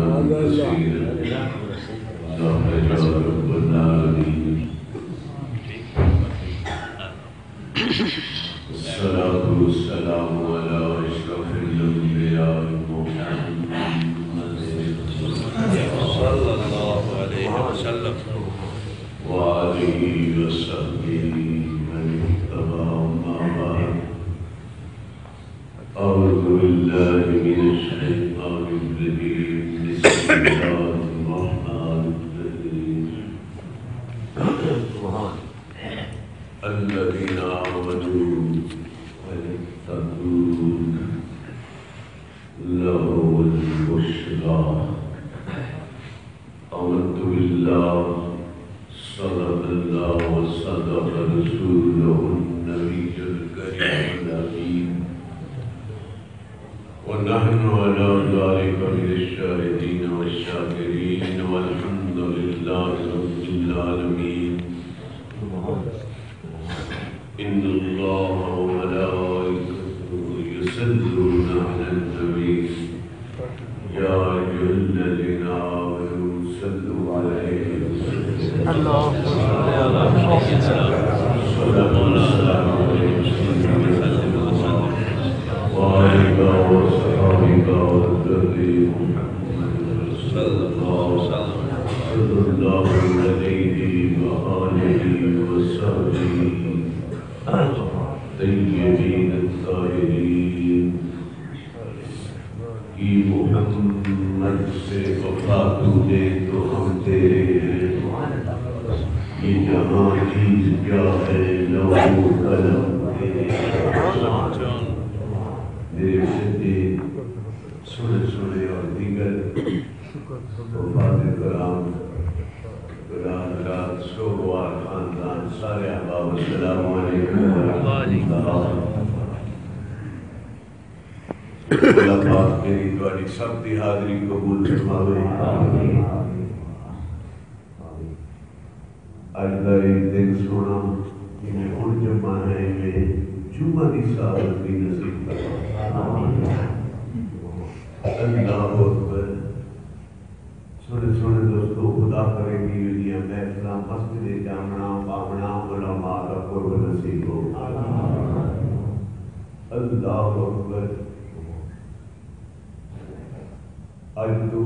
كثيرا اللهم يا رب العالمين. الصلاة والسلام على أشرف الأنبياء محمد صلى الله عليه وسلم وآله وصحبه من اتبع ما بعد. أعوذ بالله من الشيطان الرجيم. بسم الله الرحمن الرحيم. الذين آمنوا ويتقون لهم البشرى. آمنت بالله صدق الله وصدق رسوله النبي الكريم الأمين ونحن على ذلك من الشاهدين والشاكرين والحمد لله رب العالمين. إن الله وملائكته يصلون على النبي يا أيها الذين آمنوا صلوا عليه وسلموا اللهم صل على سيدنا وآلك وصحبك والذي محمد صلى الله عليه وآله وصحبه طيبين الطاهرين کی محمد سے وفا تجھے تو ہم تیرے ہیں. یہ جہاں چیز کیا ہے لوح و قلم تیرے. میرے سدے سنے اور دیگر وفات کرام قرآن رات سوگوار خاندان سارے احباب السلام علیکم ورحمۃ اللہ. اللہ پاک میری تواڈی سب دی حاضری قبول فرماوے. اج دا دن سونا جنہیں ہن جمع ہے میں جمعہ دی سعادت بھی نصیب فرما. اللہ اکبر. سنے دوستو خدا کرے گی یہ محفل مسجد جامنا پاونا علماء کا قرب نصیب ہو. اللہ اکبر. اج تو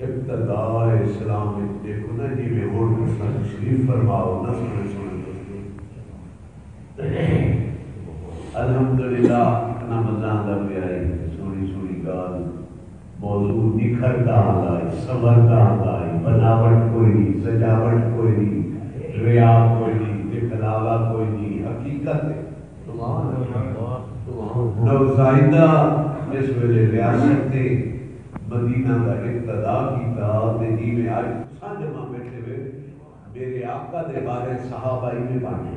ابتداء اسلام میں دیکھو نا جی میں اور تشریف فرماؤ نہ سنے دوستو. الحمدللہ اتنا مزہ آتا پیا ہے. سونی گال موضوع نکھرتا آتا ہے, سنورتا آتا ہے. بناوٹ کوئی نہیں, سجاوٹ کوئی نہیں, ریا کوئی نہیں, دکھلاوا کوئی نہیں. حقیقت ہے. نوزائیدہ جس ویلے ریاست مدینہ کا ابتدا کیتا تے جی میں آج سان جمع بیٹھے ہوئے میرے آقا دے بارے صحابہ میں پانے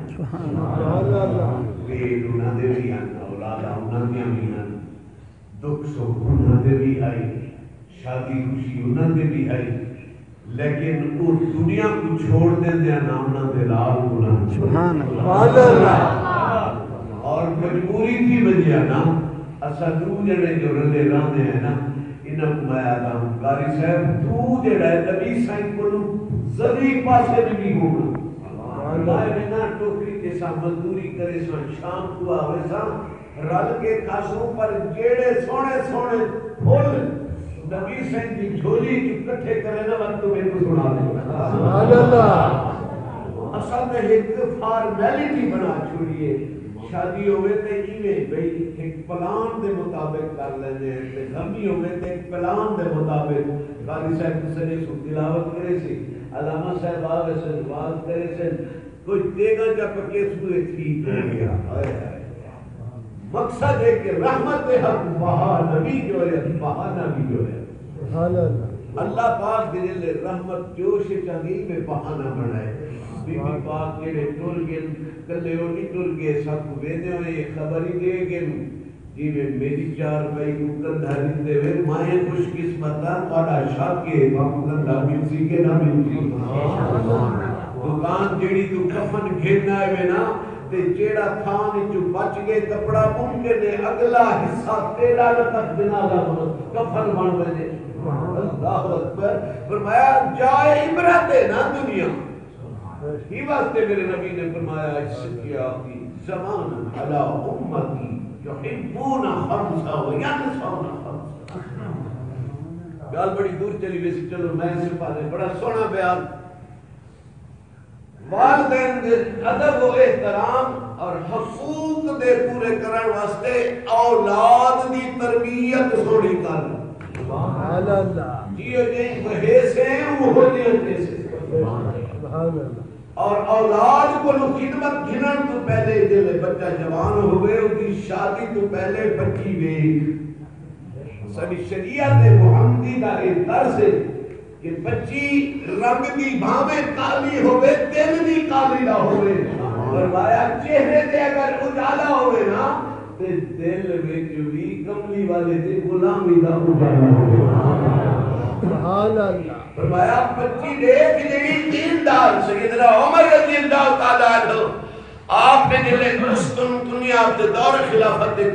کہ انہاں دے بھی ہیں, اولاد انہاں دیاں بھی ہیں, دکھ سکھ انہاں دے بھی آئی, شادی خوشی انہاں دے بھی آئی, لیکن وہ دنیا کو چھوڑ دیں دیا نامنا دے لال گناہ اللہ. اور مجبوری تھی بجیا نا اسا دو جڑے جو رلے راندے ہیں نا انہاں کو میں آتا ہوں قاری صاحب تو جڑا ہے نبی سائن کو زمین پاسے بھی ہونا اللہ بنا ٹوکری کے ساتھ مزدوری کرے سا شام کو آوے سا رل کے کھاسوں پر جیڑے سونے سونے پھول نبی سائن کی جھولی اکٹھے کرے نا وقت تو میرے کو سنا دے. سبحان اللہ. اصل میں ایک فارمیلٹی بنا چھوڑیے. شادی ہوئے تے ایویں بھئی ایک پلان دے مطابق کر لینے ہیں, غمی ہوئے تے ایک پلان دے مطابق. قاری صاحب کسے سو تلاوت کرے سی, علامہ صاحب آوے سے واز کرے سے, کوئی تیگا جا پکے سوئے ٹھیک ہو گیا. مقصد ہے کہ رحمت حق بہا نبی جو ہے بہا نبی جو ہے. اللہ پاک دل رحمت جوش چنگی میں بہانہ بنائے. بی بی پاک جڑے ٹر گئے کلے وہ نہیں ٹر گئے, سب کو ویندے ہوئے خبر ہی دے گئے جی میں میری چار بھائی کو کندھا دیتے ہوئے مائیں خوش قسمت تھوڑا شاک کے باپو کندھا ملسی کے نہ ملسی. دکان جڑی تو کفن گھیرنا ہے نا تے جیڑا تھان جو بچ گئے کپڑا ممکن ہے اگلا حصہ تیرا تک جنازہ کفن بن وجے اللہ اکبر فرمایا جائے عبرت ہے نا دنیا ہی واسطے میرے نبی نے فرمایا اس کیا کی زمان علی امتی یحبون خمسہ و ینسون خمسہ گال بڑی دور چلی ویسی چلو میں سے پانے بڑا سونا بیان والدین دے ادب و احترام اور حقوق دے پورے کرن واسطے اولاد دی تربیت سوڑی کر سبحان اللہ جیو جیں بہے سے وہ جیں سے اور اولاد کو خدمت گھنن تو پہلے جلے بچہ جوان ہوئے اس کی شادی تو پہلے بچی وے سبھی شریعت محمدی دا ایک درس ہے کہ بچی رنگ دی بھاویں کالی ہوئے دل دی کالی نہ ہوئے فرمایا چہرے دے اگر اجالا ہوئے نا تے دل وچ بھی کملی والے دے غلامی دا اجالا ہوئے سبحان اللہ فرمایا بچی دیکھ جی دیندار سیدنا عمر رضی اللہ تعالیٰ عنہ آپ نے جلے مستن دنیا دے دور خلافت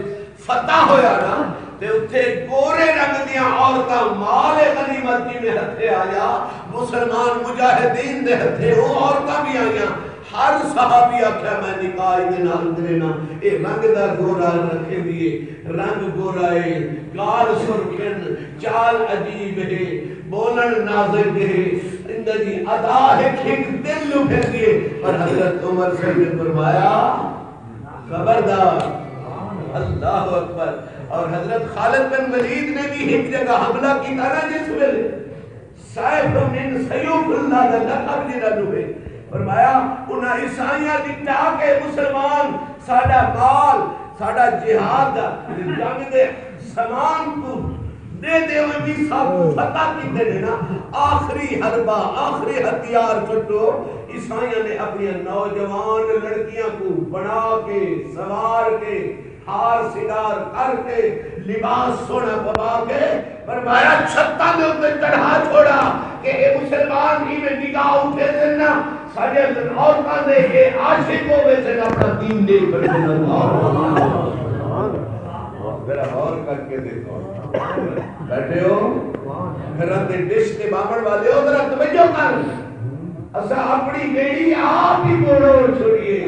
فتح ہویا نا تے اتھے گورے رنگ دیا عورتاں مال غنیمت میں ہتھے آیا مسلمان مجاہدین دے ہتھے وہ عورتاں بھی آیا ہر صحابی آکھا میں نکاح دے نال کرینا اے رنگ دا گورا رکھے دیئے رنگ گورا ہے گال سرکن چال عجیب ہے بولن نازک ہے اندجی ادا ہے کھنک دل لو پھر دیئے اور حضرت عمر سے نے فرمایا خبردار اللہ اکبر اور حضرت خالد بن ولید نے بھی ایک جگہ حملہ کی طرح جس میں سیف من سیوف اللہ کا لقب جنہا لوہے فرمایا انہا عیسائیاں دکھتا کہ مسلمان ساڑا مال ساڑا جہاد جنگ دے سامان کو دے دے ہوئے بھی ساتھ فتح کی دے نا آخری حربہ آخری ہتھیار چھٹو عیسائیاں نے اپنی نوجوان لڑکیاں کو بنا کے سوار کے ہار سنگار کر کے لباس سونا پوا کے فرمایا چھتا میں ان میں چڑھا چھوڑا کہ اے مسلمان ہی میں نگاہ اٹھے دینا ساڑھے عورتاں دے یہ عاشقوں میں سے اپنا دین دے کر دینا ذرا اور کر کے دیکھو بیٹھے ہو گھران دے ڈش کے بامڑ والے ہو ذرا توجہ کر اسا اپنی بیڑی آپ ہی بولو چھوڑیے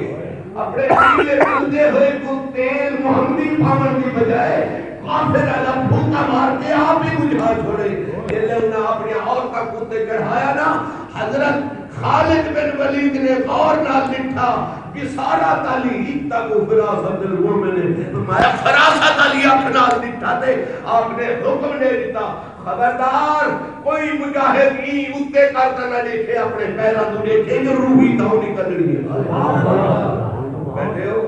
اپنے پیلے بندے ہوئے کو تیل محمدی پامن کی بجائے کافر اللہ بھوکا مار کے آپ ہی بجھا چھوڑے جلے انہیں اپنی عورتہ کتے چڑھایا نا حضرت خالد بن ولید نے غور نہ لٹھا بسارا تالی ایتا کو فراست المومن فرمایا فراست تالی اپنا لٹھا دے آپ نے حکم نے دیتا خبردار کوئی مجاہد ہی اتے کرتا نہ دیکھے اپنے پیرا تو دیکھے جو روحی داؤ نکل رہی ہے بیٹھے ہو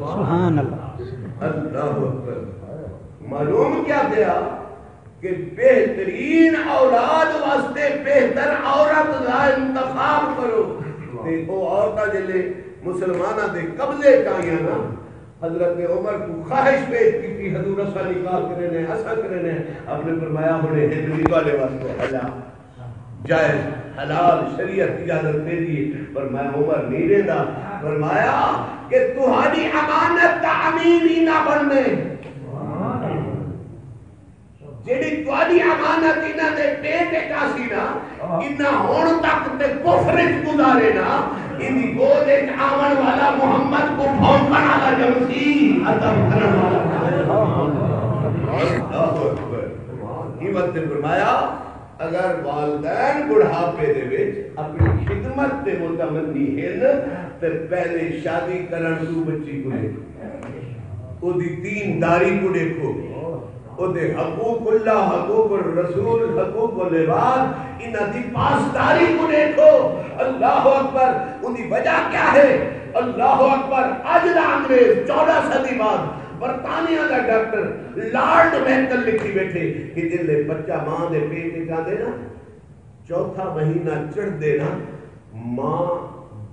سبحان اللہ اللہ اکبر معلوم کیا دیا کہ بہترین اولاد واسطے بہتر عورت کا انتخاب کرو وہ عورتہ جلے مسلمانہ دے قبضے چاہیے نا حضرت عمر کو خواہش پیش کی تھی حضور رسول نکاح کرنے ایسا کرنے اپنے فرمایا ہونے ہندوی والے واسطے حلال جائز حلال شریعت اجازت دے دی پر میں عمر نہیں دیتا فرمایا کہ تمہاری امانت کا امین ہی نہ بننے جیڑی تمہاری امانت انہاں دے پیٹ کاسی نا انہاں ہون تک تے کفر گزارے نا انہی گود ایک آمن والا محمد کو پھونکن والا جمسی ادب کرن والا اللہ اکبر قیمت نے فرمایا اگر والدین بڑھاپے دے وچ اپنی خدمت تے متمنی ہیں تے پہلے شادی کرن تو بچی کو دیکھو او دی دینداری کو دیکھو او دے حقوق اللہ حقوق الرسول حقوق العباد انہاں دی پاسداری کو دیکھو اللہ اکبر ان دی وجہ کیا ہے اللہ اکبر اج دا انگریز 14 صدی بعد برطانیہ کا ڈاکٹر لارڈ میکل لکھی بیٹھے کہ جلے بچہ ماں دے پیٹ جاندے نا چوتھا مہینہ چڑھ دے نا ماں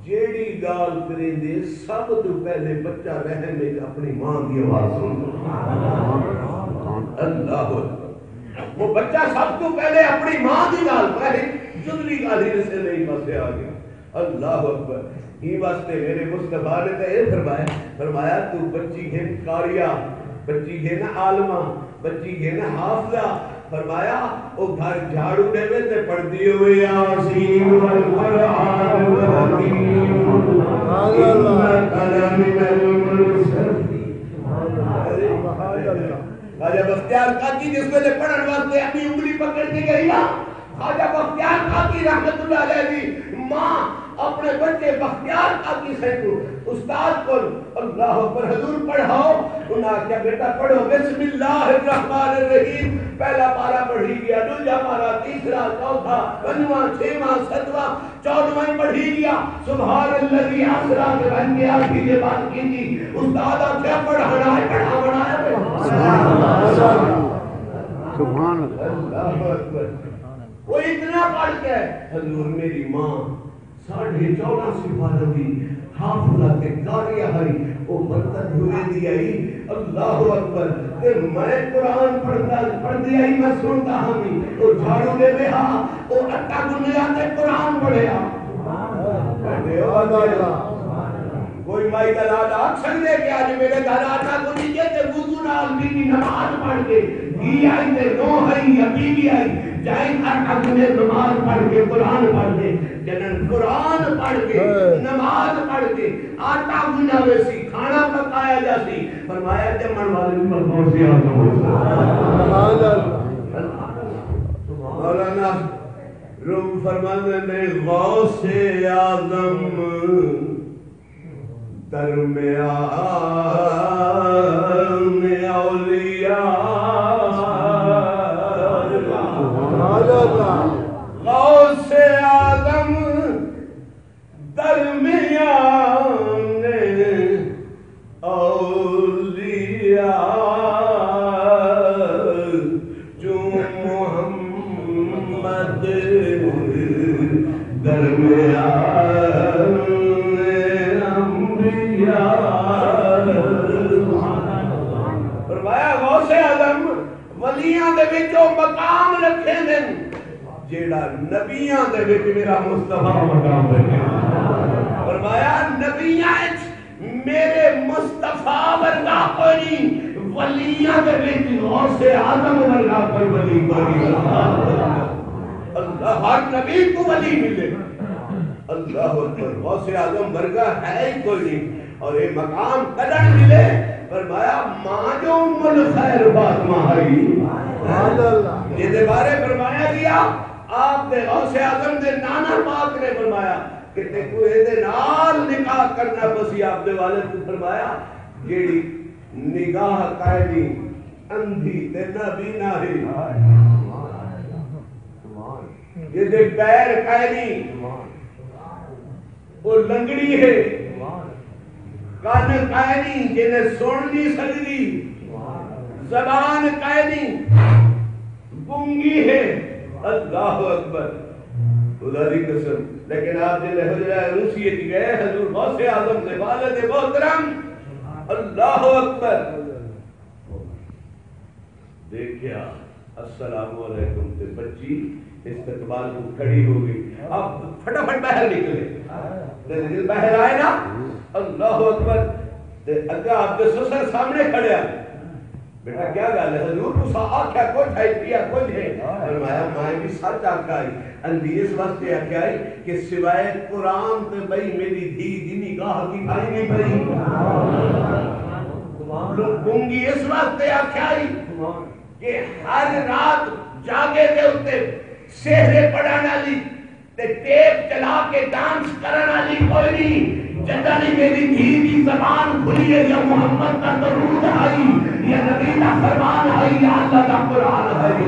جیڑی گال کریں دے سب تو پہلے بچہ رحم میں اپنی ماں دی آواز سن اللہ اکبر وہ بچہ سب تو پہلے اپنی ماں دی گال پہلے جدلی گالی سے نہیں پاسے آ گیا اللہ اکبر. ہی واسطے میرے مصطفیٰ نے تو یہ فرمایا تو بچی ہے قاریہ، بچی ہے نا عالمہ، بچی ہے نا حافظہ. فرمایا او گھر جھاڑو دے میں تے پڑھدی ہوئے یاسین والقرآن الحکیم انک لمن المرسلین. خواجہ بختیار کاکی جس میں نے پڑھن واسطے اپنی انگلی پکڑ کے گئی نا، خواجہ بختیار کاکی رحمت اللہ علیہ دی ماں اپنے بچے بختیار کاکی سے کو استاد کو اللہ اکبر حضور پڑھاؤ. انہاں کیا بیٹا پڑھو بسم اللہ الرحمن الرحیم. پہلا پارا پڑھی گیا، دوسرا پارا، تیسرا، چوتھا، پنجواں، چھواں، ساتواں، 14واں پڑھی گیا. سبحان الذی اسری بعبدہ کی یہ بات کی تھی. استاد کیا پڑھانا ہے، پڑھانا ہے. سبحان اللہ اکبر. وہ اتنا پڑھ کے حضور میری ماں 14.5 سپارہ بھی حافظہ کے قاریہ ہے وہ مرتد ہوئے دی آئی. اللہ اکبر. کہ میں قرآن پڑھ دی آئی میں سنتا ہمیں وہ جھاڑو دے میں ہاں وہ اٹھا گنیا تے قرآن پڑھے کوئی مائی کا لالا اکثر دے کہ آج میرے گھر آتا کو نیچے تے وضو نال بھی نماز پڑھ کے ہی آئی تے نو ہے یا بی آئی جائیں اٹھا گنے نماز پڑھ کے قرآن پڑھ کے جنن قرآن پڑھ کے نماز پڑھ کے آٹا گنا ویسی کھانا پکایا جاسی. فرمایا جمن والے بھی ملکوں سے مولانا روم فرمانے نے غوث اعظم درمیان اولیاء غوث اعظم درمیان اولیاء جو محمد درمیان انبیاء. فرمایا غوث اعظم ولیاں دے وچوں مقام رکھے نے جیڑا نبیاں دے وچ میرا مصطفیٰ مقام رکھے. فرمایا نبیاں میرے مصطفیٰ ورگا کوئی نہیں، ولیاں دے وچ غوث اعظم ورگا کوئی ولی کوئی. اللہ ہر نبی کو ولی ملے. اللہ اکبر. غوث اعظم ورگا ہے ہی کوئی نہیں اور یہ مقام کدن ملے. فرمایا ماں جو ام الخیر فاطمہ ہے یہ بارے فرمایا گیا. آپ نے غوث اعظم دے نانا پاک نے فرمایا کہ دیکھو یہ نال نکاح کرنا بسی. آپ نے والد کو فرمایا جیڑی نگاہ قائدی اندھی تے نبینا ہے یہ دے پیر قائدی وہ لنگڑی ہے، کان قائدی جنہیں سن نہیں سکتی، زبان قائدی گنگی ہے. اللہ اکبر. خدا دی قسم. لیکن آپ جلے حجرہ روسیت گئے حضور غوث اعظم سے والد محترم. اللہ اکبر. دیکھیا السلام علیکم تے بچی استقبال کو کھڑی ہو گئی. اب فٹافٹ باہر نکلے باہر آئے نا. اللہ اکبر. اگا آپ کے سسر سامنے کھڑے آئے. بیٹا کیا گل ہے حضور تسا آکھیا کچھ ہے کیا کچھ ہے. فرمایا میں بھی سچ آکھیا اندھی اس واسطے آکھیا کہ سوائے قرآن تے بھئی میری دھی دی نگاہ کی بھائی نہیں پئی. گنگی اس واسطے آکھیا کہ ہر رات جاگے دے اتے سہرے پڑھانے والی تے ٹیپ چلا کے ڈانس کرنے والی کوئی نہیں. جدانی میری دھی کی زبان کھلی ہے یا محمد کا درود آئی یا نبی کا فرمان آئی یا اللہ کا قرآن آئی.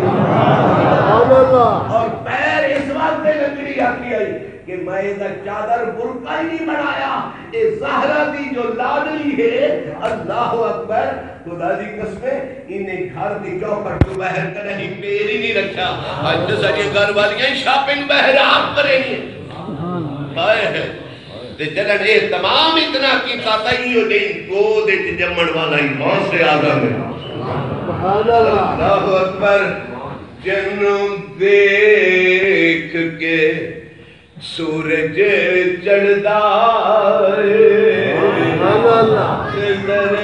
اور پیر اس واسطے لگڑی آتی آئی کہ میں ادھا چادر برقع ہی نہیں بنایا. اے زہرہ دی جو لاڈلی ہے اللہ اکبر. خدا دی قسمیں انہیں گھر دی چوکٹ تو باہر کرنے ہی پیر ہی نہیں رکھا. آج تو ساری گھر والیاں شاپنگ باہر آپ کریں گے. جنہاں نے تمام اتنا کی تاتائیوں نہیں گود جمن والا ہی غوث اعظم ہے. اللہ اکبر. جنم دیکھ کے سورج چڑھدا خضر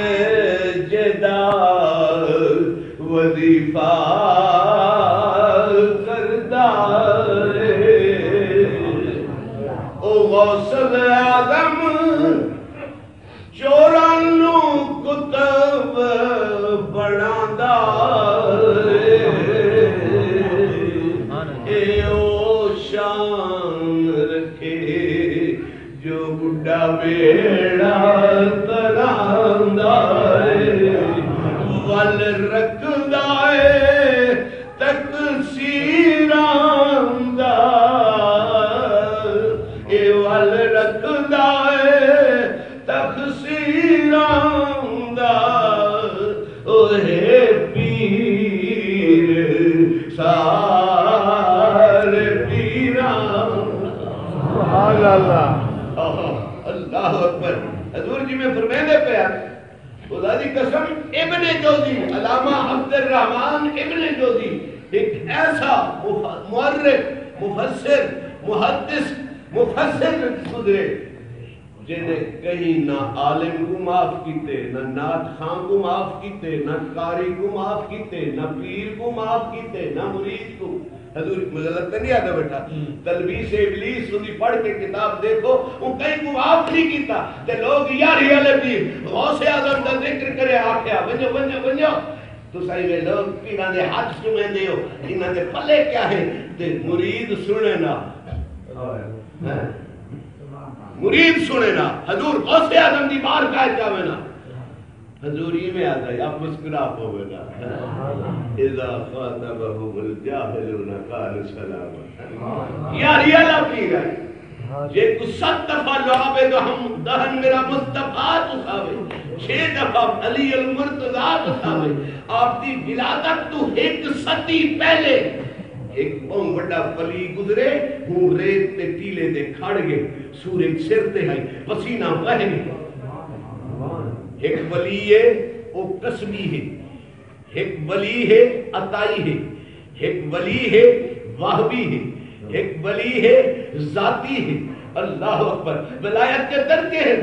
جدا وظیفہ کردا او غوث اعظم چوراں نو کتب بنادا اے او شان رکھے جو بڑھا بیڑا تراندا ول رکھدا اے تقصیراں دا اے ول رکھدا اے تقصیراں دا او ہے پیر سارے پیراں سبحان اللہ اللہ اکبر حضور جی میں فرمیندے پہ آئے خدا دی قسم ابن جوزی علامہ عبد الرحمن ابن جوزی ایک ایسا مورخ مفسر محدث مفسر گزرے جنہیں کہیں نہ عالم کو معاف کیتے نہ نعت خان کو معاف کیتے نہ قاری کو معاف کیتے نہ پیر کو معاف کیتے نہ مرید کو حضور مغلط نہیں آتا بیٹھا تلبیس ابلیس انہی پڑھ کے کتاب دیکھو وہ کہیں کو معاف نہیں کیتا تے لوگ یاری علی پیر غوث اعظم کا ذکر کرے آکھیا بنجو بنجو بنجو تو صحیح میں لوگ پیران دے ہاتھ سمیں دے ہو انہاں دے پلے کیا ہے تے مرید سنے نا مرید سنے نا حضور غوث اعظم دی بار کہہ جاوے نا حضور ہی میں آتا ہے آپ مسکرا پوے نا اذا خاطبهم الجاهلون قالوا سلاما یاری اللہ پیر ہے جے کو 7 دفعہ لعابے تو ہم دہن میرا مصطفیٰ تو ساوے 6 دفعہ علی المرتضیٰ تو ساوے آپ دی ولادت تو ایک صدی پہلے ایک بہت بڑا ولی گزرے ہوں ریت تے ٹیلے دے کھڑ گئے سورج سر تے ہے پسینہ بہہ گیا ایک ولی ہے وہ قسمی ہے ایک ولی ہے عطائی ہے ایک ولی ہے واہبی ہے ایک ولی ہے ذاتی ہے اللہ اکبر ولایت کے درجے ہیں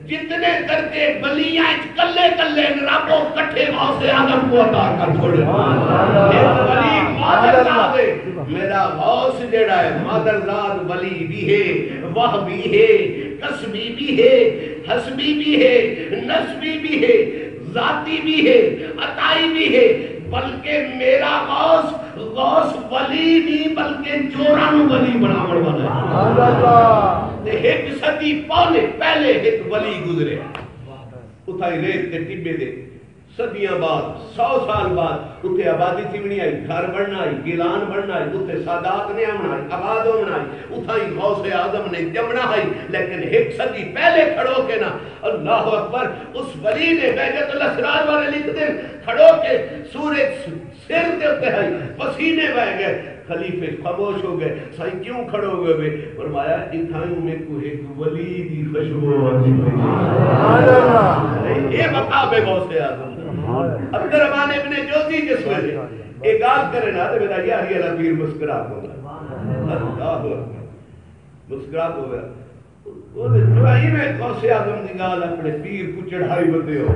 جتنے درجے ولیاں کلے کلے ربو کٹھے غوث اعظم کو عطا کر چھوڑے ایک ولی مادرزاد ہے میرا غوث جڑا ہے مادرزاد ولی بھی ہے واہبی ہے قسمی بھی ہے حسبی بھی ہے نسبی بھی ہے ذاتی بھی ہے عطائی بھی ہے بلکہ میرا غوث ولی نہیں بلکہ چورانو ولی بناوڑ والا ہے ایک صدی پہلے ایک ولی گزرے اتھائی ریت کے ٹبے دے صدیاں بعد 100 سال بعد اتھے آبادی تھی بنی آئی گھر بڑھنا آئی گیلان بڑھنا آئی اتھے سادات نے آمنا آئی آباد ہونا آئی اتھائی غوث اعظم نے جمنا آئی لیکن ایک صدی پہلے کھڑو کے نا اللہ اکبر اس ولی نے بیجت الاسرار والے لکھ دیں کھڑو کے سورج سر دے ہوتے ہیں پسینے بہ گئے خلیفے خاموش ہو گئے سائیں کیوں کھڑو گئے بے فرمایا اتھائیوں میں کوئی ایک ولی دی خوشبو آتی یہ مقام ہے غوث اعظم عبد الرحمن ابن جوزی جس میں ایک آج کرے نا تو میرا یاری اللہ پیر مسکرات ہو گیا اللہ مسکرات ہو گیا جوہی میں غوث اعظم نگال اپنے پیر کو چڑھائی بندے ہو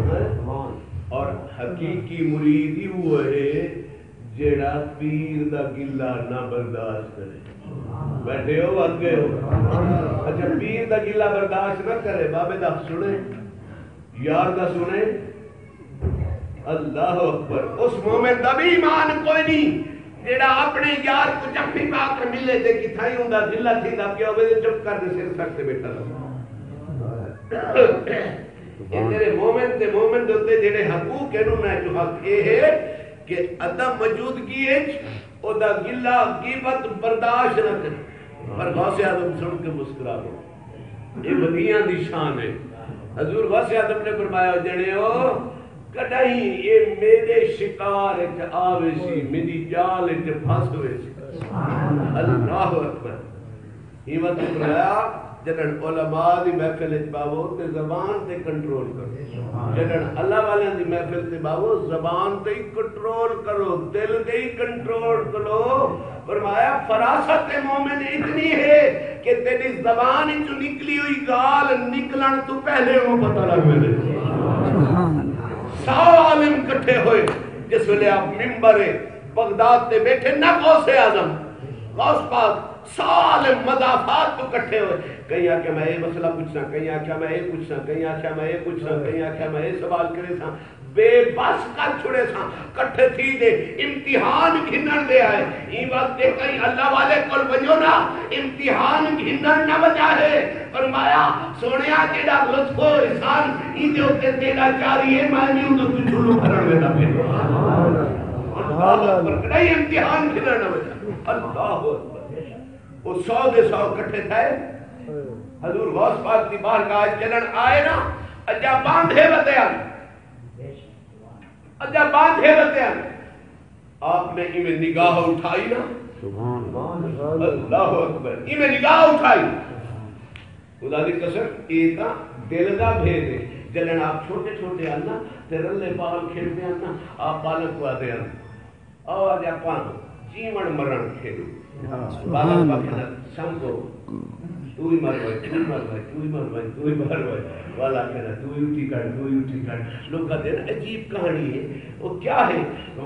اور حقیقی مریدی وہ ہے جیڑا پیر دا گلہ نہ برداشت کرے بیٹھے ہو بات گئے ہو اچھا پیر دا گلہ برداشت نہ کرے بابے دا سنے یار دا سنے اللہ اکبر اس مومن دا بھی ایمان کوئی نہیں جیڑا اپنے یار کو جفی پا کر ملے دے کی تھائی ہوں دا دلہ تھی دا کیا ہوئے دے چپ کر دے سر سکتے بیٹھا دا یہ تیرے مومن دے ہوتے جیڑے حقوق ہے نہ جو حق یہ ہے کہ عدم موجودگی ہے او دا گلہ غیبت برداشت نہ کرے پر غوث اعظم سن کے مسکرا دو یہ ولیاں دی شان ہے حضور غوث اعظم نے فرمایا جڑے ہو کڈائی یہ میرے شکار اچ آوے سی میری جال اچ پھنس ہوئے سی اللہ اکبر ہمت فرمایا جنن علماء دی محفل اچ باو تے زبان تے کنٹرول کرو جنن اللہ والے دی محفل تے باو زبان تے کنٹرول کرو دل تے کنٹرول کرو فرمایا فراست مومن اتنی ہے کہ تیری زبان جو نکلی ہوئی گال نکلن تو پہلے وہ پتہ لگ ملے 100 عالم کٹھے ہوئے جس ویلے آپ ممبر بغداد تے بیٹھے نہ غوث اعظم غوث پاک 100 عالم مضافات تو کٹھے ہوئے کہیں آکھیا میں یہ مسئلہ پوچھنا کہیں آکھیا میں یہ پوچھنا کہیں آکھیا میں یہ پوچھنا کہیں آکھیا میں یہ سوال کرے تھا بے بس کر چھڑے تھا کٹھے تھی دے امتحان گھنن دے آئے یہ وقت دے کہیں اللہ والے کل بجو نا امتحان گھنن نہ بجا ہے فرمایا سونیا جیڑا لطف و احسان ہی دے ہوتے تیرا جاری ہے میں نہیں ہوں تو تو چھلو بھرن میں نہ پھر اللہ اکبر نہیں امتحان گھنن نہ بجا اللہ اکبر وہ 100 دے 100 کٹھے تھے حضور غوث پاک دی بارگاہ چلن آئے نا اجا باندھے وتے اجا باندھے وتے آپ نے ایمیں نگاہ اٹھائی نا سبحان اللہ اکبر ایمیں نگاہ اٹھائی خدا دی قسم ایتا دل دا بھیدے جلن آپ چھوٹے چھوٹے آنا تے رلے پال کھیلتے آنا آپ پالک کو آدھے آنا آواز آپ جیون مرن کھیلو بالک پاکنا سمکو تو ہی مر بھائی تو ہی مر بھائی تو ہی مر بھائی تو ہی مر بھائی والا کہنا تو ہی اٹھی کر لوگ کہتے ہیں عجیب کہانی ہے وہ کیا ہے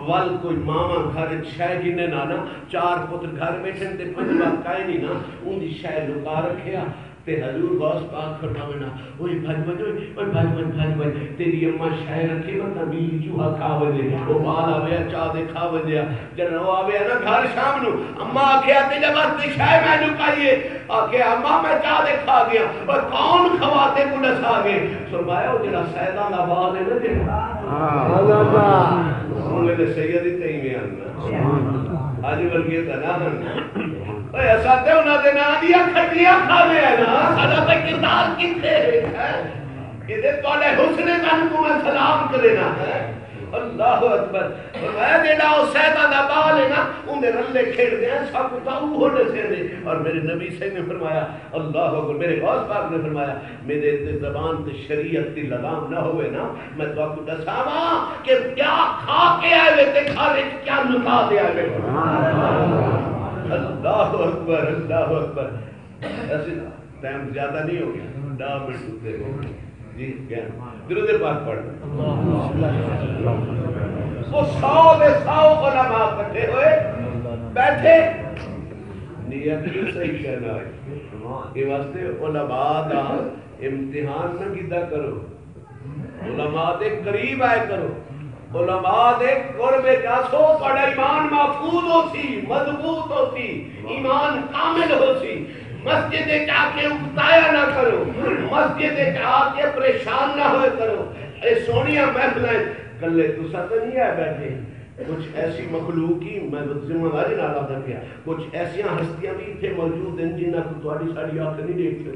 وال کوئی ماما گھر شاہ جنہیں نانا 4 پتر گھر بیٹھن تے 5 بات کائے نہیں نا ان دی شاہ لکا رکھیا تے حضور غوث پاک فرماونا اوئے بھائی تیری اماں شاہ رکھے بتا بیلی چوہا کھا وجے وہ بال آویا چاہ دے کھا وجے جن وہ آویا نا گھر شام نو اماں آکھیا تیجا بات شاہ میں لکائیے آکھیا اماں میں چاہ دے کھا گیا اور کون کھواتے کو نسا گئے فرمایا وہ جنہ سیدان آباد ہے نا جنہ انہیں نے سیدی تیمیں آنا آجی ورگیت اناہن اے ایسا تے انہاں دے نا دیا کھٹیاں کھا لے ہے نا ساڑھا تے کردار کی تھے کہ دے توڑے حسن کن کو میں سلام کرینا ہے اللہ اکبر فرمایا دینا او سیدہ دا بال ہے نا انہیں رلے کھیڑ دے ہیں سب تاؤ ہونے سے دے اور میرے نبی سے نے فرمایا اللہ اکبر میرے غوث پاک نے فرمایا میرے زبان تے شریعت تی لگام نہ ہوئے نا میں تو آپ کو دساما کہ کیا کھا کے آئے ہوئے تے کھارے کیا نکا دے آئے ہوئے اللہ اکبر اللہ اکبر ایسے ٹائم زیادہ نہیں ہو گیا 10 منٹ ہوتے ہو جی کیا درود پاک پڑھ وہ 100 دے 100 علماء کٹھے ہوئے بیٹھے نیت بھی صحیح کہنا ہے یہ واسطے علماء دا امتحان نہ کیتا کرو علماء دے قریب آئے کرو علماء دے قرب جاسو پڑا ایمان محفوظ ہو سی مضبوط ہو سی ایمان کامل ہو سی مسجد جا کے اکتایا نہ کرو مسجد جا کے پریشان نہ ہوئے کرو اے سونیا محفلیں کلے تو ساتھ نہیں آئے بیٹھے کچھ ایسی مخلوقی میں ذمہ داری نہ لاتا کیا کچھ ایسی ہستیاں بھی تھے موجود ہیں جنہ کو تمہاری ساری آنکھ نہیں دیکھتے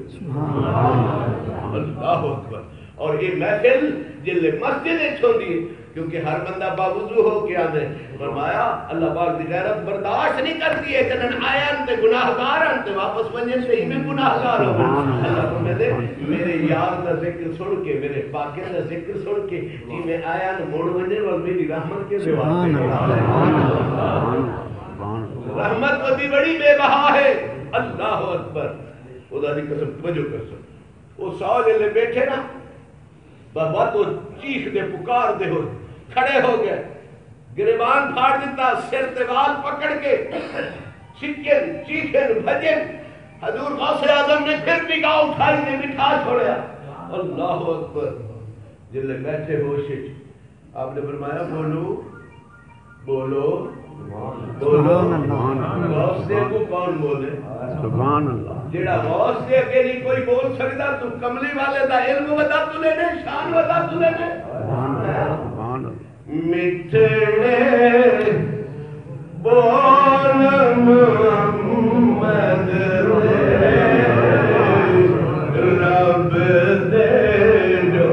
اللہ اکبر اور یہ محفل جلے مسجد چھوڑی ہے کیونکہ ہر بندہ باوضو ہو کے آنے فرمایا اللہ پاک دی غیرت برداشت نہیں کرتی ہے جنن آیا انتے گناہگار انتے واپس ونجے سے ہی میں گناہگار ہوں اللہ کو میں دے میرے یار دا ذکر سن کے میرے پاکر دا ذکر سن کے جی میں آیا نہ موڑ ونجے اور میری رحمت کے دیواتے رحمت ودی بڑی بے بہا ہے اللہ اکبر خدا دی قسم توجہ کر سکتے وہ 100 جلے بیٹھے نا بابا تو چیخ دے پکار دے ہو کھڑے ہو گئے گریبان پھاڑ دیتا سر دیوال پکڑ کے چکن چیخن بھجن حضور غوث اعظم نے پھر نگاہ اٹھائی نے بٹھا چھوڑیا اللہ اکبر جلے بیٹھے ہوشش آپ نے فرمایا بولو بولو بولو غوث دے کو کون بولے سبحان اللہ جیڑا غوث دے کے نہیں کوئی بول سکتا تو کملی والے دا علم بتا تو لے نے شان بتا تو لے نے مٹھڑے بول محمد رب دے جو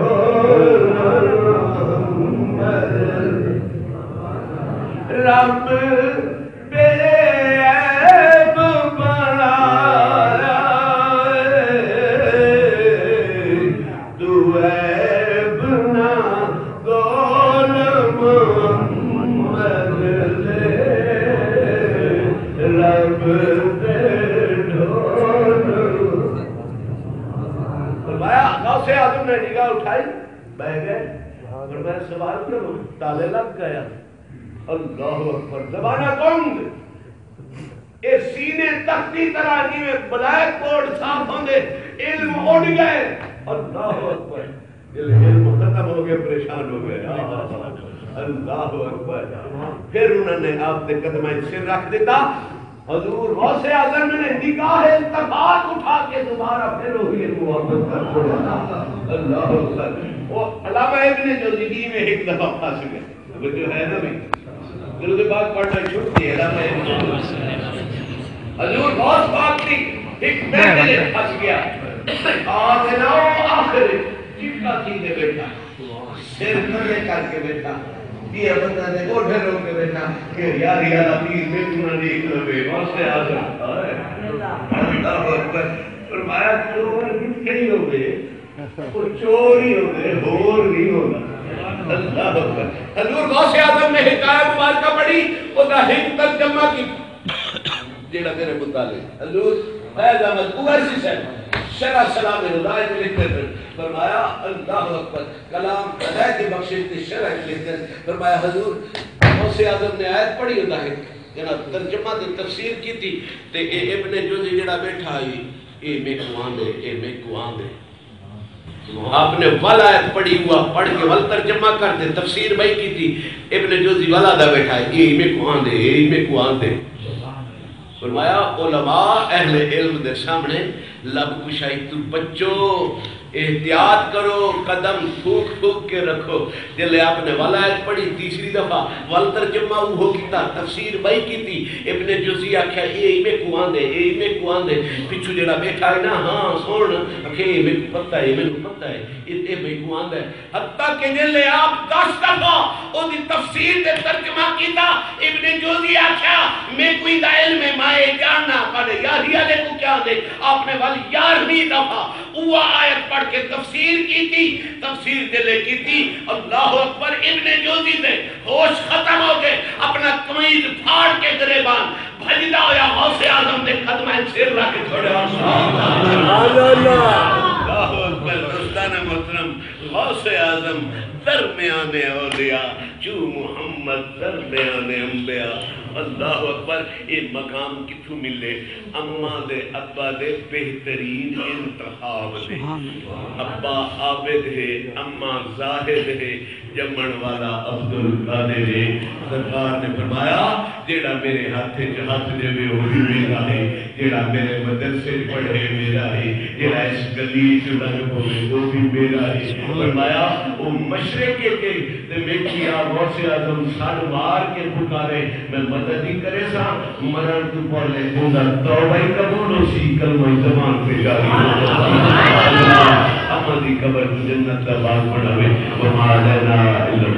رب بے عیب بنایا تو عیب نہ گول محمد لے آدم نے نگاہ اٹھائی بہ گئے اور میں سوال کروں تالے لگ گیا اللہ اکبر زبانہ گنگ اے سینے تختی طرح جی میں بلیک بورڈ صاف ہوندے علم اڑ گئے اللہ اکبر علم ختم ہو گئے پریشان ہو گئے اللہ اکبر پھر انہوں نے آپ نے قدمہ سر رکھ دیتا حضور غوث اعظم نے نگاہ التفات اٹھا کے دوبارہ پھر وہی محبت کر چھوڑا اللہ اکبر وہ علامہ ابن جوزی میں ایک دفعہ پھنس گئے وہ جو ہے نا بھائی درود پاک پڑھنا چھوٹتی ہے علامہ ابن جوزی حضور غوث پاک کی ایک محفل پھنس گیا آخر چپکا سیدھے بیٹھا سر کھڑے کر کے بیٹھا یہ بندہ نے اوٹھے رو کے بیٹھا کہ یار یا پیر میں تمہیں دیکھ لو بے غوث اعظم اللہ اکبر فرمایا چور کہیں ہو گئے وہ چور ہی ہو گئے اور نہیں ہوگا اللہ اکبر حضور غوث اعظم نے حکایت مبارکہ پڑھی وہ دا ہک ترجمہ کی جیڑا میرے مطالعے حضور فیض احمد اویسی صاحب شرح سلام رضائے میں لکھتے ہیں فرمایا اللہ اکبر کلام ہدایت کی بخشش کی شرح لکھتے ہیں فرمایا حضور غوث اعظم نے آیت پڑھی ہوتا ہے جناب ترجمہ دی تفسیر کی تھی تے اے ابن جوزی جڑا بیٹھا آئی اے میں کوان دے اے میں کوان دے آپ نے ول آیت پڑھی ہوا پڑھ کے ول ترجمہ کر دے تفسیر بھائی کی تھی ابن جوزی والا دا بیٹھا ہے اے میں کوان دے اے میں کوان دے فرمایا علماء اہل علم دے سامنے لب کشائی تو بچو احتیاط کرو قدم پھوک پھوک کے رکھو جلے آپ نے ولایت پڑھی تیسری دفعہ ول ترجمہ وہ کیتا تفسیر بھائی کی تھی ابن جوزی آکھیا اے میں کوان دے اے میں کوان دے پچھو جڑا بیٹھا ہے نا ہاں سن اکھے اے میں پتہ ہے میں پتہ ہے اے میں کوان دے حتیٰ کہ جلے آپ 10 دفعہ او دی تفسیر دے ترجمہ کیتا ابن جوزی آکھیا میں کوئی دا علم ہے مائے جاننا پڑے یاری والے کو کیا دے آپ نے ول 11ویں دفعہ وہ آیت پڑھ کے تفسیر کی تھی تفسیر دلے کی تھی اللہ اکبر ابن جوزی دے ہوش ختم ہو گئے اپنا قمیض پھاڑ کے گریبان بھجدا ہویا غوث اعظم نے قدمہ سر رکھ چھوڑے اللہ اکبر دوستان محترم غوث اعظم درمیان اولیاء جو محمد درمیان انبیاء اللہ اکبر یہ مقام کتھو ملے اماں دے ابا دے بہترین انتخاب دے ابا عابد ہے اماں زاہد ہے جمن والا عبدالقادر ہے سرکار نے فرمایا جیڑا میرے ہاتھ دے میں وہی میرا ہے جیڑا میرے مدرسے پڑھے میرا ہے جیڑا اس گلی سے لگ پوے وہ بھی میرا ہے فرمایا وہ مشرق کے میں کیا غوث اعظم ساڑھ مار کے پکارے میں مدد ہی کرے سا مرن تو پڑھے بودا توبہ قبول ہو سی کلمہ زبان پہ جاری احمدی قبر جنت کا باغ بڑھاوے وما لینا علم